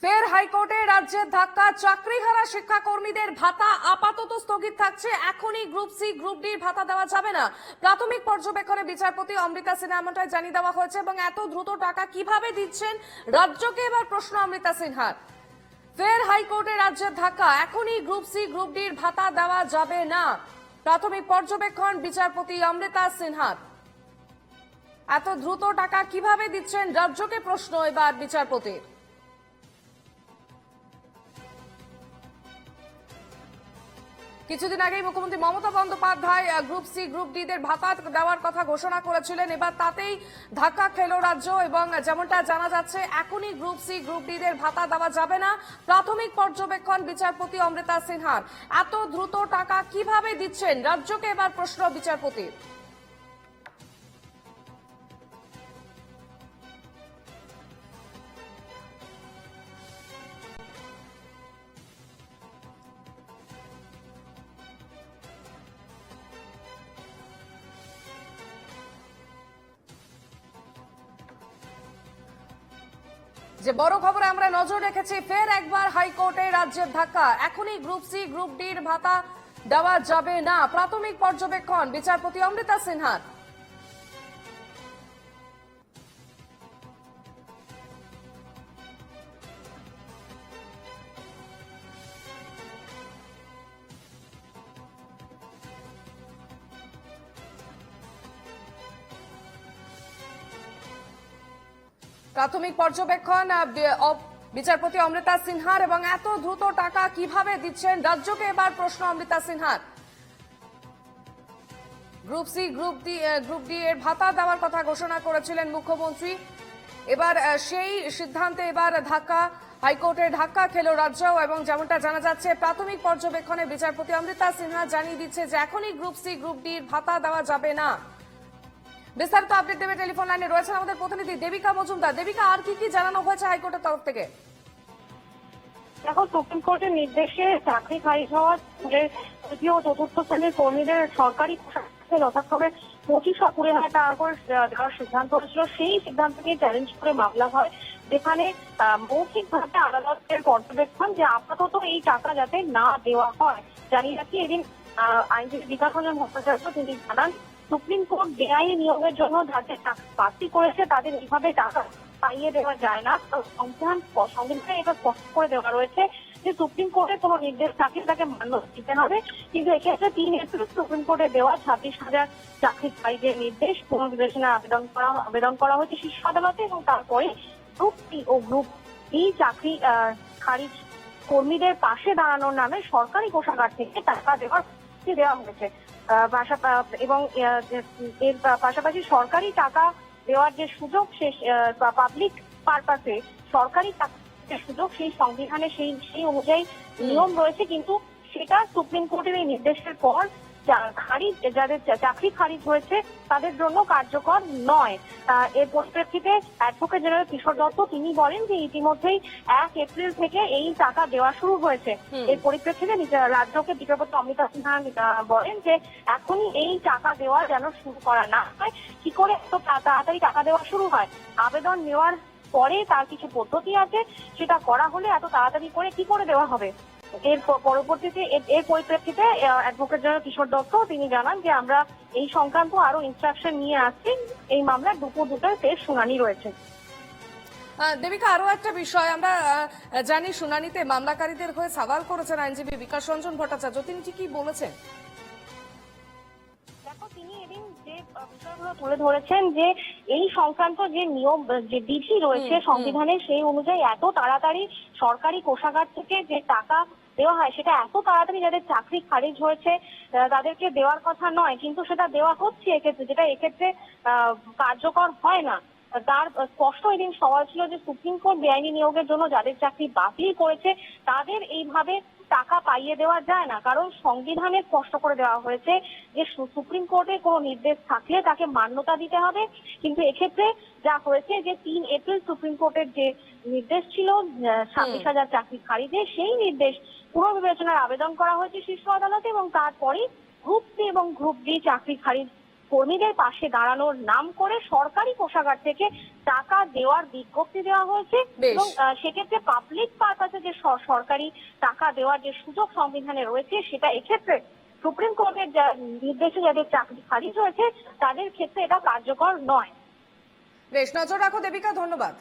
ফের হাইকোর্টে রাজ্যের ধাক্কা, চাকরিহারা শিক্ষাকর্মীদের ভাতা আপাতত স্থগিত থাকছে। এখনই গ্রুপ সি গ্রুপ ডি ভাতা দেওয়া যাবে না। প্রাথমিক পর্যবেক্ষণে বিচারপতি অমৃতা সিনহা এমনটাই জানিয়ে দেওয়া হয়েছে এবং এত দ্রুত টাকা কিভাবে দিচ্ছেন রাজ্যকে, এবার প্রশ্ন অমৃতা সিনহার। ফের হাইকোর্টে রাজ্যের ধাক্কা, এখনই গ্রুপ সি গ্রুপ ডির ভাতা দেওয়া যাবে না। প্রাথমিক পর্যবেক্ষণ বিচারপতি অমৃতা সিনহার। এত দ্রুত টাকা কিভাবে দিচ্ছেন রাজ্যকে, প্রশ্ন এবার বিচারপতির। কিছুদিন আগেই মুখ্যমন্ত্রী Mamata Bandyopadhyay group C group D দের ভাতা দেওয়ার কথা ঘোষণা করেছিলেন। এবার তাতেই ধাক্কা খেল রাজ্য এবং যেমনটা জানা যাচ্ছে এখনই গ্রুপ সি গ্রুপ ডি দের ভাতা দেওয়া যাবে না। প্রাথমিক পর্যবেক্ষণ বিচারপতি অমৃতা সিনহার। এত দ্রুত টাকা কিভাবে দিচ্ছেন রাজ্যকে, এবার প্রশ্ন বিচারপতির। যে বড় খবরে আমরা নজর রেখেছি, ফের একবার হাইকোর্টে রাজ্যের ধাক্কা, এখনই গ্রুপ সি গ্রুপ ডির ভাতা দেওয়া যাবে না। প্রাথমিক পর্যবেক্ষণ বিচারপতি অমৃতা সিনহার। প্রাথমিক পর্যবেক্ষণ বিচারপতি অমৃতা সিনহার এবং এত দ্রুত টাকা কিভাবে দিচ্ছেন রাজ্যকে, এবার প্রশ্ন অমৃতা সিনহার। গ্রুপ সি গ্রুপ ডি এর ভাতা দেওয়ার কথা ঘোষণা করেছিলেন মুখ্যমন্ত্রী। এবার সেই সিদ্ধান্তে এবার ধাক্কা, হাইকোর্টের ধাক্কা খেল রাজ্য এবং যেমনটা জানা যাচ্ছে প্রাথমিক পর্যবেক্ষণে বিচারপতি অমৃতা সিনহা জানিয়ে দিচ্ছে যে এখনই গ্রুপ সি গ্রুপ ডি এর ভাতা দেওয়া যাবে না। বিস্তারিত আপডেট দেবে টেলিফোন লাইনে রয়েছেন আমাদের প্রতিনিধি দেবিকা মজুমদার। দেবিকা, আর কি কি জানানো হয়েছে হাইকোর্টের তরফ থেকে? দেখো, সুপ্রিম কোর্টের নির্দেশে চাকরি খারিজ হওয়া স্কুলের তৃতীয় ও চতুর্থ শ্রেণীর কর্মীদের সরকারি যথাক্রমে 25,20,000 টাকা করে দেওয়ার সিদ্ধান্ত হয়েছিল। সেই সিদ্ধান্তকে চ্যালেঞ্জ করে মামলা হয়, যেখানে মৌখিকভাবে আদালতের পর্যবেক্ষণ যে আপাতত এই টাকা যাতে না দেওয়া হয়। জানিয়ে রাখি, এদিন আইনজীবী বিকাশ রঞ্জন ভট্টাচার্য তিনি জানান, সুপ্রিম কোর্ট বেআইনি নিয়োগের জন্য যাদের প্রার্থী করেছে তাদের এইভাবে টাকা পাইয়ে দেওয়া যায় না। সংবিধানে এটা স্পষ্ট করে দেওয়া রয়েছে যে সুপ্রিম কোর্টের কোনো নির্দেশ থাকলে তাকে মান্য দিতে হবে। কিন্তু এক্ষেত্রে 3 এপ্রিল সুপ্রিম কোর্টে দেওয়া 26,000 চাকরি খারিজের নির্দেশ পুনর্বিবেচনায় আবেদন করা হয়েছে শীর্ষ আদালতে এবং তারপরে গ্রুপ সি ও গ্রুপ ডি চাকরি খারিজ কর্মীদের পাশে দাঁড়ানোর নামে সরকারি কোষাগার থেকে টাকা দেওয়া হয়েছে এবং এর পাশাপাশি সরকারি টাকা দেওয়ার যে সুযোগ, সে পাবলিক পারপাসে সরকারি সুযোগ সেই সংবিধানে সেই অনুযায়ী নিয়ম রয়েছে, কিন্তু সেটা সুপ্রিম কোর্টের এই নির্দেশের পর যাদের চাকরি খারিজ হয়েছে তাদের জন্য কার্যকর নয়। এর পরিপ্রেক্ষিতে অ্যাডভোকেট জেনারেল কিশোর দত্ত তিনি বলেন যে ইতিমধ্যেই 1 এপ্রিল থেকে এই টাকা দেওয়া শুরু হয়েছে। এর পরিপ্রেক্ষিতে রাজ্যকে বিচারপতি অমৃতা সিনহা বলেন যে এখনই এই টাকা দেওয়া যেন শুরু করা না হয়। কি করে এত তাড়াতাড়ি টাকা দেওয়া শুরু হয়? আবেদন নেওয়ার পরে তার কিছু পদ্ধতি আছে, সেটা করা হলে এত তাড়াতাড়ি করে কি করে দেওয়া হবে? এর পরিপ্রেক্ষিতে অ্যাডভোকেট জেনারেল কিশোর দত্ত তিনি জানান যে আমরা এই সংক্রান্ত আরো ইনস্ট্রাকশন নিয়ে আসছি। এই মামলার দুপুর 2টায় শেষ শুনানি রয়েছে। দেবিকা, আরো একটা বিষয় আমরা জানি, শুনানিতে মামলাকারীদের হয়ে সওয়াল করেছেন আইনজীবী বিকাশ রঞ্জন ভট্টাচার্য, তিনি কি বলেছেন? দেখো, তিনি এদিন যে বিষয়গুলো তুলে ধরেছেন যে এই সংক্রান্ত যে নিয়ম, যে বিধি রয়েছে সংবিধানে, সেই অনুযায়ী এত তাড়াতাড়ি সরকারি কোষাগার থেকে যে টাকা দেওয়া হয় সেটা এত তাড়াতাড়ি যাদের চাকরি খারিজ হয়েছে তাদেরকে দেওয়ার কথা নয়, কিন্তু সেটা দেওয়া হচ্ছে এক্ষেত্রে, যেটা এক্ষেত্রে কার্যকর হয় না। তার স্পষ্ট এদিন সওয়াল ছিল যে সুপ্রিম কোর্ট বেআইনি নিয়োগের জন্য যাদের চাকরি বাতিল করেছে তাদের এইভাবে টাকা পাইয়ে দেওয়া যায় না, কারণ সংবিধানে স্পষ্ট করে দেওয়া হয়েছে যে সুপ্রিম কোর্টের কোনো নির্দেশ থাকলে তাকে মান্যতা দিতে হবে। কিন্তু এক্ষেত্রে যা হয়েছে যে 3 এপ্রিল সুপ্রিম কোর্টের যে নির্দেশ ছিল 26,000 চাকরি খারিজে, সেই নির্দেশ পুনর্বিবেচনার আবেদন করা হয়েছে শীর্ষ আদালতে এবং তারপরে গ্রুপ সি এবং গ্রুপ ডি চাকরি খারিজ কর্মীদের পাশে দাঁড়ানোর নাম করে সরকারি কোষাগার থেকে টাকা দেওয়ার বিজ্ঞপ্তি দেওয়া হয়েছে। বেশ। এবং সেক্ষেত্রে পাবলিক পারপাসে যে সরকারি টাকা দেওয়ার যে সুযোগ সংবিধানে রয়েছে, সেটা এক্ষেত্রে সুপ্রিম কোর্টের যা নির্দেশে যাদের চাকরি খারিজ হয়েছে তাদের ক্ষেত্রে এটা কার্যকর নয়। বেশ, নজর রাখো দেবিকা, ধন্যবাদ।